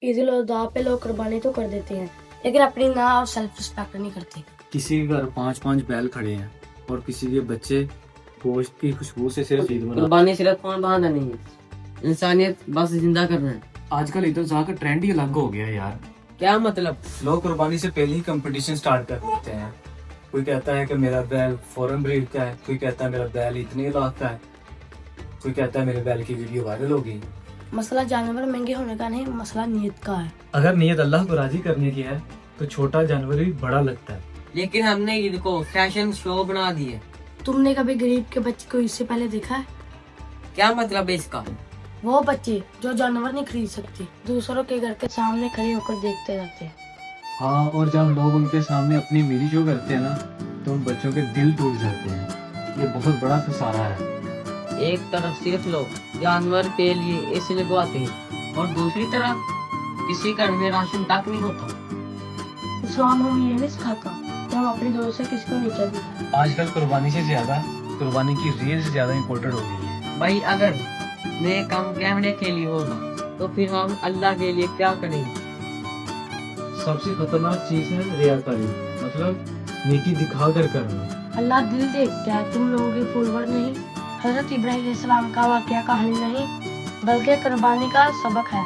ईद उल अजहा पे लोग कुर्बानी तो कर देते हैं लेकिन अपनी ना और सेल्फ रिस्पेक्ट नहीं करते। किसी के घर 5-5 बैल खड़े हैं और किसी के बच्चे गोश्त की खुशबू से सिर्फ ईद मना। कुर्बानी सिर्फ कौन बहाना नहीं है, इंसानियत बस जिंदा करना है। आजकल ईद उल अजहा का ट्रेंड ही अलग हो गया है यार। क्या मतलब? लोग कुर्बानी से पहले ही कंपटीशन स्टार्ट कर देते हैं। कोई कहता है कि मेरा बैल फॉरेन ब्रीड का है, कोई कहता है मेरा बैल इतने लाख का है, कोई कहता है मेरे बैल की वीडियो वायरल होगी। मसला जानवर महंगे होने का नहीं, मसला नीयत का है। अगर नीयत अल्लाह को राजी करने की है तो छोटा जानवर भी बड़ा लगता है। लेकिन हमने ईद को फैशन शो बना दिया। तुमने कभी गरीब के बच्चे को इससे पहले देखा है? क्या मतलब है इसका? वो बच्चे जो जानवर नहीं खरीद सकते, दूसरों के घर के सामने खड़े होकर देखते रहते हैं। हाँ, और जब लोग उनके सामने अपनी वीडियो शो करते हैं ना तो उन बच्चों के दिल टूट जाते हैं। ये बहुत बड़ा खसारा है। एक तरफ सिर्फ लोग जानवर के लिए एसी लगवाते हैं और दूसरी तरफ किसी घर में राशन तक नहीं होता। इस्लाम हमें ये नहीं सिखाता कि हम अपनी दोस्त से किसी को नीचा दिखाएं। आजकल कुर्बानी से ज्यादा कुर्बानी की रील से ज्यादा इम्पोर्टेंट हो गई है। भाई अगर नेक काम कैमरे के लिए होगा तो फिर हम अल्लाह के लिए क्या करेंगे? सबसे खतरनाक चीज है रियाकारी, मतलब नेकी दिखा कर करना। अल्लाह दिल देखता है, तुम लोगों के फॉलोवर नहीं। हजरत इब्राहिम अलैहिस्सलाम का वाकया कहानी नहीं बल्कि कुर्बानी का सबक है।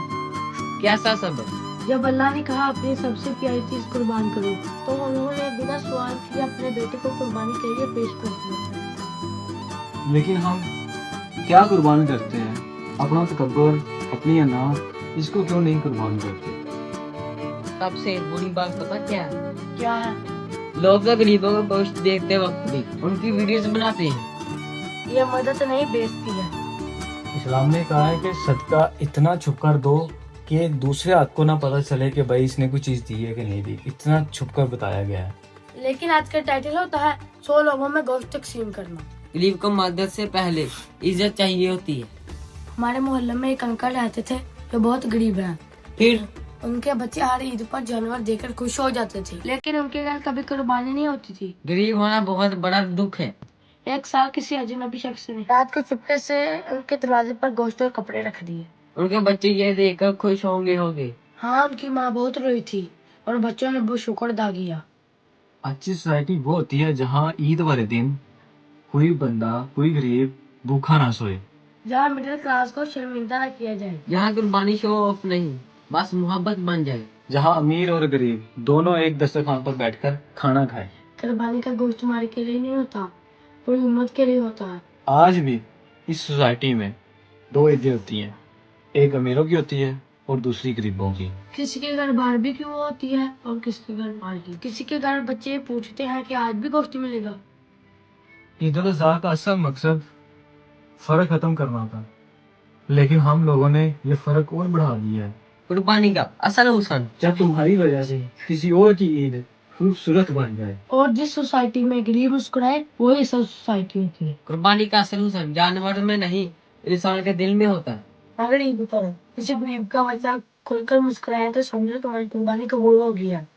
कैसा सबक? जब अल्लाह ने कहा अपनी सबसे प्यारी चीज कुर्बान करो तो उन्होंने बिना सवाल किए अपने बेटे को कुर्बानी के लिए पेश कर दिया। लेकिन हम क्या कुर्बान करते हैं? अपना तकब्बर, अपनी अना, इसको क्यों नहीं कुर्बान करते? सबसे बुरी बात पता क्या है? क्या है? लोग तो गरीबों का गोश्त देखते वक्त भी उनकी वीडियोस बनाते हैं। ये मदद नहीं बेइज्जती है। इस्लाम ने कहा है कि सदका इतना छुप कर दो कि दूसरे हाथ को ना पता चले कि भाई इसने कोई चीज दी है कि नहीं दी। इतना छुप कर बताया गया है। लेकिन आज का टाइटल होता है 100 लोगों में गोश्त तकसीम करना। गरीब को मदद से पहले इज्जत चाहिए होती है। हमारे मोहल्ले में एक अंकल रहते थे जो बहुत गरीब हैं। फिर उनके बच्चे हर ईद पर जानवर देखकर खुश हो जाते थे, लेकिन उनके घर कभी कुर्बानी नहीं होती थी। गरीब होना बहुत बड़ा दुख है। एक साल किसी अजनबी शख्स ने रात को चुपके से उनके दरवाजे पर गोश्त और कपड़े रख दिए। उनके बच्चे ये देखकर खुश होंगे। हाँ, उनकी माँ बहुत रोई थी और बच्चों ने बहुत शुक्र अदा किया। अच्छी सोसाइटी वो होती है जहाँ ईद वाले दिन कोई बंदा, कोई गरीब भूखा ना सोए, जहाँ मिडिल क्लास को शर्मिंदा न किया जाए, यहाँ कुर्बानी शो ऑफ नहीं बस मोहब्बत बन जाए, जहाँ अमीर और गरीब दोनों एक दस्तरखान पर बैठकर खाना खाए। कुर्बानी का गोश्त हमारे के लिए नहीं होता, पूरी उम्मत के लिए होता है। आज भी इस सोसाइटी में दो ईदें होती हैं, एक अमीरों की होती है और दूसरी गरीबों की। किसी के घर बारबेक्यू होती है और किसी के घर पार्टी। किसी के घर बच्चे पूछते हैं कि आज भी गोश्त मिलेगा। ईद उल अजहा का असल मकसद फर्क खत्म करना था, लेकिन हम लोगों ने ये फर्क और बढ़ा दिया है। कुर्बानी का असल हुस्न जब तुम्हारी वजह से किसी और की ईद खूबसूरत बन जाए। और जिस सोसाइटी में गरीब मुस्कुराए वही असल सोसाइटी होती है। कुर्बानी का असल हुस्न जानवर में नहीं इंसान के दिल में होता है। अगर ईद पर किसी गरीब का बच्चा खुलकर मुस्कुराए तो समझो तुम्हारी कुर्बानी कबूल हो गई है।